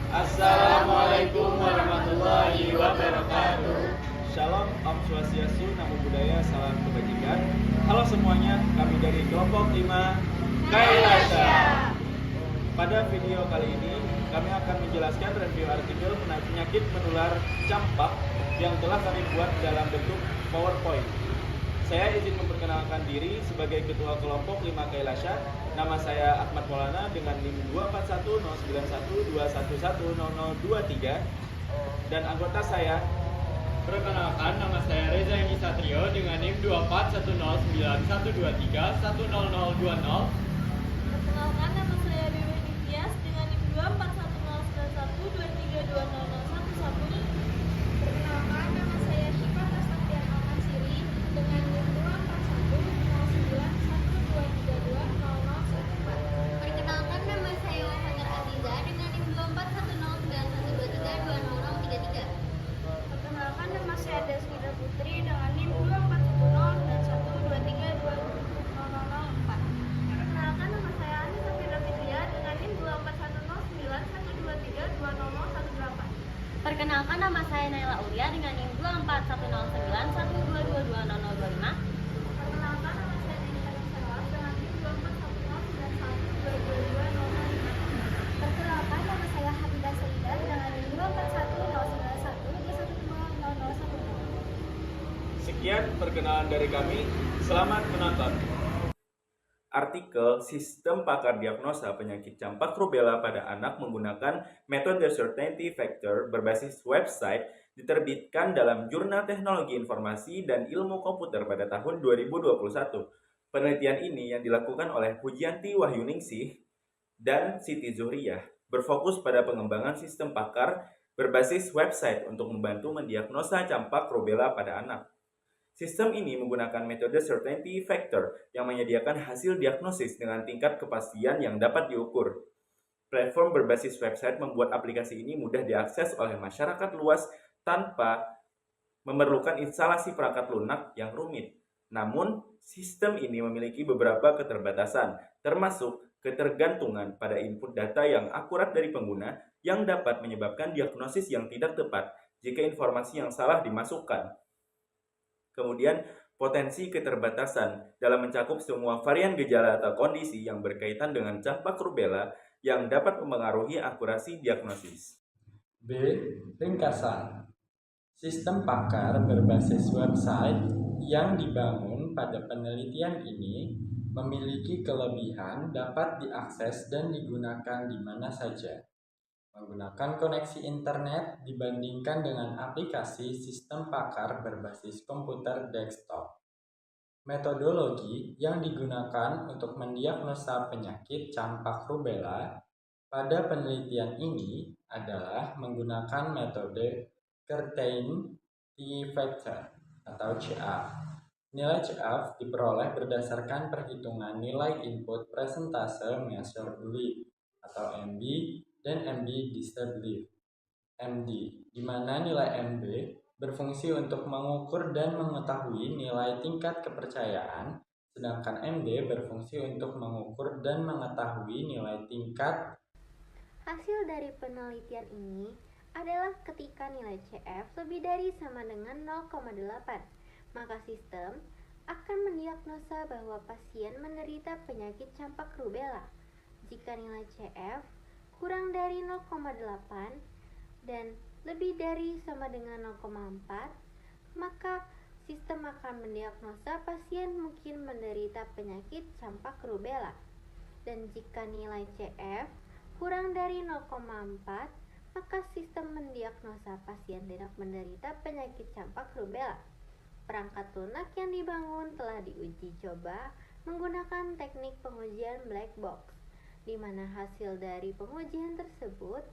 Assalamualaikum warahmatullahi wabarakatuh. Shalom, Om Swastiastu, Namo Buddhaya, salam kebajikan. Halo semuanya, kami dari kelompok 5 Kailasha. Pada video kali ini, kami akan menjelaskan review artikel mengenai penyakit menular campak yang telah kami buat dalam bentuk PowerPoint. Saya izin memperkenalkan diri sebagai Ketua Kelompok 5 Kailasha. Nama saya Ahmad Maulana dengan NIM 2410912110023 dan anggota saya. Perkenalkan, nama saya Reza Eni Satrio dengan NIM 2410912310020. Perkenalkan, nama saya Dewi Nitias dengan NIM 2410912320011. Perkenalkan, nama saya Syifa Rastafian Almansiri dengan NIM 2410912320014. Perkenalkan, nama saya Wafajar Aziza dengan NIM 2410912320033. Perkenalkan, nama saya Desnida Putri dengan NIM 24001232004. Perkenalkan, nama saya Anissa Fira Fitria dengan NIM 2410912320018. Perkenalkan, nama saya Naila Aulia dengan NIM 2410912220025. Perkenalkan, nama saya Nenita Nursawas dengan NIM 2410912220005. Perkenalkan, nama saya Habidah Saidah dengan NIM 2410912100010. Sekian perkenalan dari kami. Selamat menonton. Artikel Sistem Pakar Diagnosa Penyakit Campak Rubella pada Anak menggunakan metode Certainty Factor berbasis website diterbitkan dalam Jurnal Teknologi Informasi dan Ilmu Komputer pada tahun 2021. Penelitian ini yang dilakukan oleh Pujianti Wahyuningsih dan Siti Zuhriyah berfokus pada pengembangan sistem pakar berbasis website untuk membantu mendiagnosa campak rubella pada anak. Sistem ini menggunakan metode Certainty Factor yang menyediakan hasil diagnosis dengan tingkat kepastian yang dapat diukur. Platform berbasis website membuat aplikasi ini mudah diakses oleh masyarakat luas tanpa memerlukan instalasi perangkat lunak yang rumit. Namun, sistem ini memiliki beberapa keterbatasan, termasuk ketergantungan pada input data yang akurat dari pengguna yang dapat menyebabkan diagnosis yang tidak tepat jika informasi yang salah dimasukkan. Kemudian, potensi keterbatasan dalam mencakup semua varian gejala atau kondisi yang berkaitan dengan campak rubella yang dapat mempengaruhi akurasi diagnosis. B. Ringkasan. Sistem pakar berbasis website yang dibangun pada penelitian ini memiliki kelebihan dapat diakses dan digunakan di mana saja. Menggunakan koneksi internet dibandingkan dengan aplikasi sistem pakar berbasis komputer desktop. Metodologi yang digunakan untuk mendiagnosa penyakit campak rubella pada penelitian ini adalah menggunakan metode Certainty Factor atau CF. Nilai CF diperoleh berdasarkan perhitungan nilai input persentase measured belief atau MB dan MB disbelief MD, di mana nilai MB berfungsi untuk mengukur dan mengetahui nilai tingkat kepercayaan, sedangkan MD berfungsi untuk mengukur dan mengetahui nilai tingkat. Hasil dari penelitian ini adalah ketika nilai CF lebih dari sama dengan 0,8, maka sistem akan mendiagnosa bahwa pasien menderita penyakit campak rubella. Jika nilai CF kurang dari 0,8 dan lebih dari sama dengan 0,4, maka sistem akan mendiagnosa pasien mungkin menderita penyakit campak rubella. Dan jika nilai CF kurang dari 0,4, maka sistem mendiagnosa pasien tidak menderita penyakit campak rubella. Perangkat lunak yang dibangun telah diuji coba menggunakan teknik pengujian black box, di mana hasil dari pengujian tersebut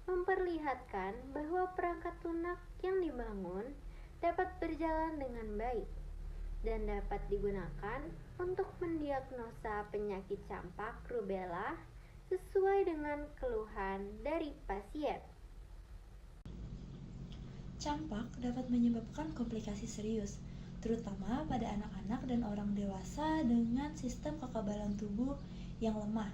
memperlihatkan bahwa perangkat lunak yang dibangun dapat berjalan dengan baik dan dapat digunakan untuk mendiagnosa penyakit campak rubella sesuai dengan keluhan dari pasien. Campak dapat menyebabkan komplikasi serius, terutama pada anak-anak dan orang dewasa dengan sistem kekebalan tubuh yang lemah.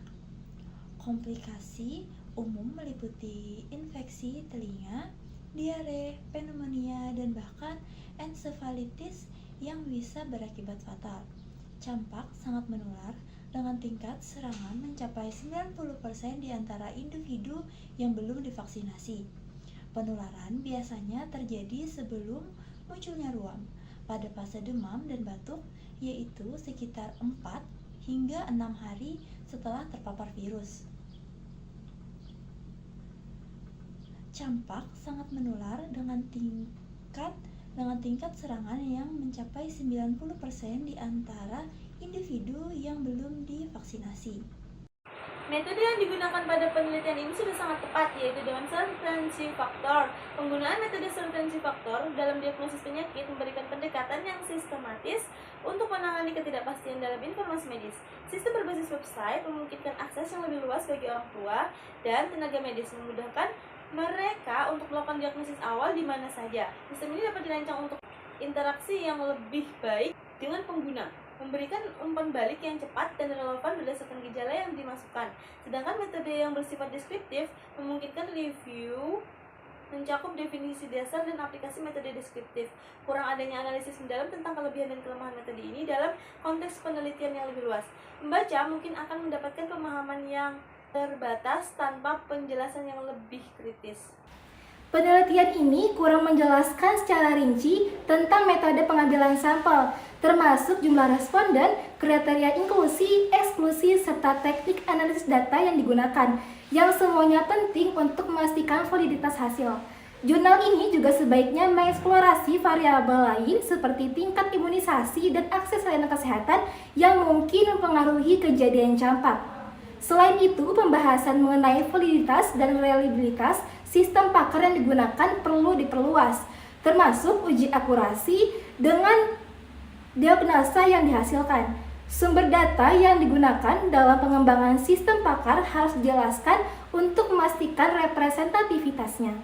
Komplikasi umum meliputi infeksi telinga, diare, pneumonia, dan bahkan ensefalitis yang bisa berakibat fatal. Campak sangat menular dengan tingkat serangan mencapai 90% di antara individu yang belum divaksinasi. Penularan biasanya terjadi sebelum munculnya ruam pada fase demam dan batuk, yaitu sekitar 4 hingga 6 hari setelah terpapar virus. Campak sangat menular dengan tingkat serangan yang mencapai 90% di antara individu yang belum divaksinasi. Metode yang digunakan pada penelitian ini sudah sangat tepat, yaitu dengan surveillance faktor. Penggunaan metode surveillance faktor dalam diagnosis penyakit memberikan pendekatan yang sistematis untuk menangani ketidakpastian dalam informasi medis. Sistem berbasis website memungkinkan akses yang lebih luas bagi orang tua dan tenaga medis, memudahkan mereka untuk melakukan diagnosis awal di mana saja. Sistem ini dapat dirancang untuk interaksi yang lebih baik dengan pengguna, memberikan umpan balik yang cepat dan relevan berdasarkan gejala yang dimasukkan. Sedangkan metode yang bersifat deskriptif memungkinkan review, mencakup definisi dasar dan aplikasi metode deskriptif. Kurang adanya analisis mendalam tentang kelebihan dan kelemahan metode ini dalam konteks penelitian yang lebih luas. Membaca mungkin akan mendapatkan pemahaman yang terbatas tanpa penjelasan yang lebih kritis. Penelitian ini kurang menjelaskan secara rinci tentang metode pengambilan sampel, termasuk jumlah responden, kriteria inklusi, eksklusi, serta teknik analisis data yang digunakan, yang semuanya penting untuk memastikan validitas hasil. Jurnal ini juga sebaiknya mengeksplorasi variabel lain seperti tingkat imunisasi dan akses layanan kesehatan yang mungkin mempengaruhi kejadian campak. Selain itu, pembahasan mengenai validitas dan reliabilitas sistem pakar yang digunakan perlu diperluas, termasuk uji akurasi dengan diagnosa yang dihasilkan. Sumber data yang digunakan dalam pengembangan sistem pakar harus dijelaskan untuk memastikan representativitasnya.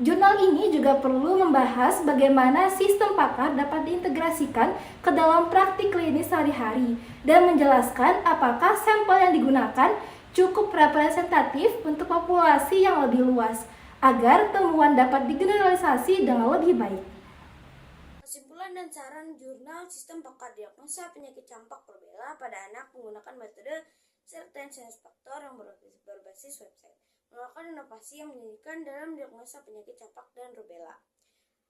Jurnal ini juga perlu membahas bagaimana sistem pakar dapat diintegrasikan ke dalam praktik klinis sehari-hari dan menjelaskan apakah sampel yang digunakan cukup representatif untuk populasi yang lebih luas agar temuan dapat digeneralisasi dengan lebih baik. Kesimpulan dan saran jurnal Sistem Pakar Diagnosa Penyakit Campak Rubella pada anak menggunakan metode surveillance faktor yang berbasis website, melakukan inovasi yang menyedihkan dalam diagnosa penyakit campak dan rubella.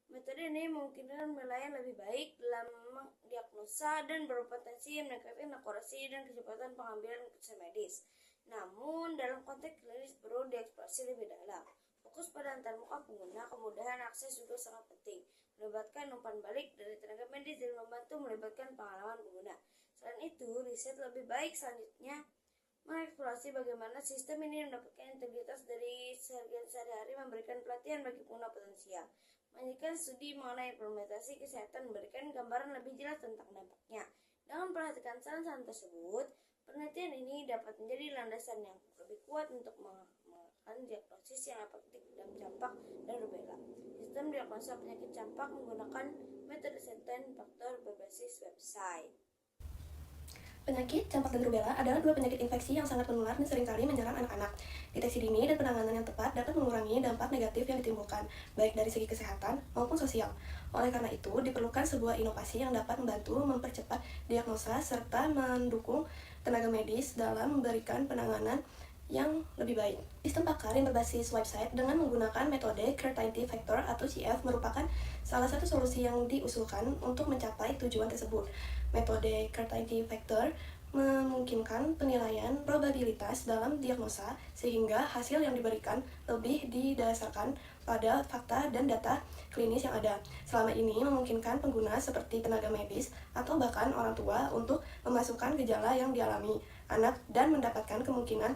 Metode ini memungkinkan penilaian lebih baik dalam diagnosa dan berpotensi meningkatkan akurasi dan kecepatan pengambilan keputusan medis. Namun, dalam konteks klinis perlu dieksplorasi lebih dalam. Fokus pada antarmuka pengguna, kemudahan akses juga sangat penting. Melibatkan umpan balik dari tenaga medis dan membantu melibatkan pengalaman pengguna. Selain itu, riset lebih baik selanjutnya mengeksplorasi bagaimana sistem ini mendapatkan integritas dari sehari-hari, memberikan pelatihan bagi pengguna potensial, menyajikan studi mengenai implementasi kesehatan, memberikan gambaran lebih jelas tentang dampaknya. Dengan memperhatikan saran-saran tersebut, penelitian ini dapat menjadi landasan yang lebih kuat untuk melakukan diagnosis yang efektif dalam campak dan rubella. Sistem diagnosa penyakit campak menggunakan metode surveillance faktor berbasis website. Penyakit campak dan rubella adalah dua penyakit infeksi yang sangat menular dan seringkali menyerang anak-anak. Deteksi dini dan penanganan yang tepat dapat mengurangi dampak negatif yang ditimbulkan, baik dari segi kesehatan maupun sosial. Oleh karena itu, diperlukan sebuah inovasi yang dapat membantu mempercepat diagnosa serta mendukung tenaga medis dalam memberikan penanganan yang lebih baik. Sistem pakar yang berbasis website dengan menggunakan metode Certainty Factor atau CF merupakan salah satu solusi yang diusulkan untuk mencapai tujuan tersebut. Metode Certainty Factor memungkinkan penilaian probabilitas dalam diagnosa sehingga hasil yang diberikan lebih didasarkan pada fakta dan data klinis yang ada. Selama ini memungkinkan pengguna seperti tenaga medis atau bahkan orang tua untuk memasukkan gejala yang dialami anak dan mendapatkan kemungkinan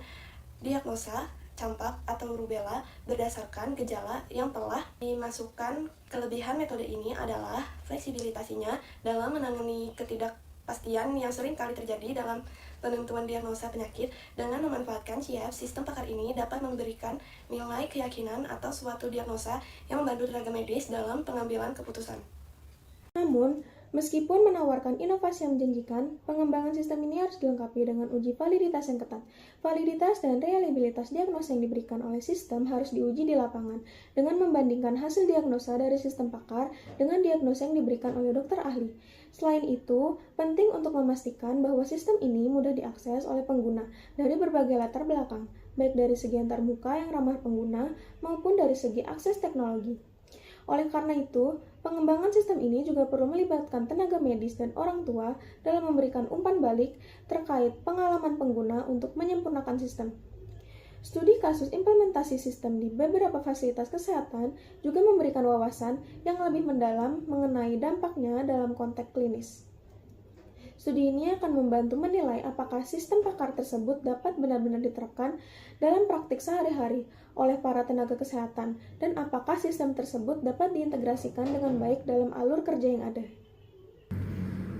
diagnosa campak atau rubella berdasarkan gejala yang telah dimasukkan. Kelebihan metode ini adalah fleksibilitasnya dalam menangani ketidakpastian yang sering kali terjadi dalam penentuan diagnosa penyakit. Dengan memanfaatkan CF, sistem pakar ini dapat memberikan nilai keyakinan atas suatu diagnosa yang membantu tenaga medis dalam pengambilan keputusan. Namun, Meskipun menawarkan inovasi yang menjanjikan, pengembangan sistem ini harus dilengkapi dengan uji validitas yang ketat. Validitas dan reliabilitas diagnosa yang diberikan oleh sistem harus diuji di lapangan dengan membandingkan hasil diagnosa dari sistem pakar dengan diagnosa yang diberikan oleh dokter ahli. Selain itu, penting untuk memastikan bahwa sistem ini mudah diakses oleh pengguna dari berbagai latar belakang, baik dari segi antarmuka yang ramah pengguna maupun dari segi akses teknologi. Oleh karena itu, pengembangan sistem ini juga perlu melibatkan tenaga medis dan orang tua dalam memberikan umpan balik terkait pengalaman pengguna untuk menyempurnakan sistem. Studi kasus implementasi sistem di beberapa fasilitas kesehatan juga memberikan wawasan yang lebih mendalam mengenai dampaknya dalam konteks klinis. Studi ini akan membantu menilai apakah sistem pakar tersebut dapat benar-benar diterapkan dalam praktik sehari-hari oleh para tenaga kesehatan dan apakah sistem tersebut dapat diintegrasikan dengan baik dalam alur kerja yang ada.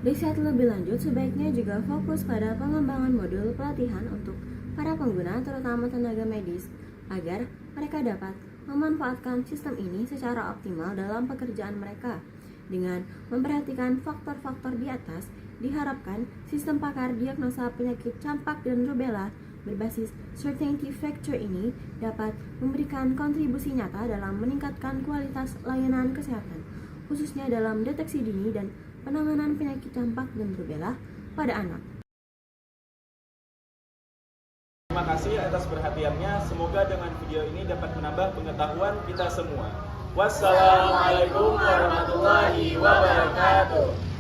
Riset lebih lanjut sebaiknya juga fokus pada pengembangan modul pelatihan untuk para pengguna terutama tenaga medis agar mereka dapat memanfaatkan sistem ini secara optimal dalam pekerjaan mereka. Dengan memperhatikan faktor-faktor di atas, diharapkan sistem pakar diagnosa penyakit campak dan rubella berbasis certainty factor ini dapat memberikan kontribusi nyata dalam meningkatkan kualitas layanan kesehatan, khususnya dalam deteksi dini dan penanganan penyakit campak dan rubella pada anak. Terima kasih atas perhatiannya. Semoga dengan video ini dapat menambah pengetahuan kita semua. Wassalamualaikum warahmatullahi wabarakatuh.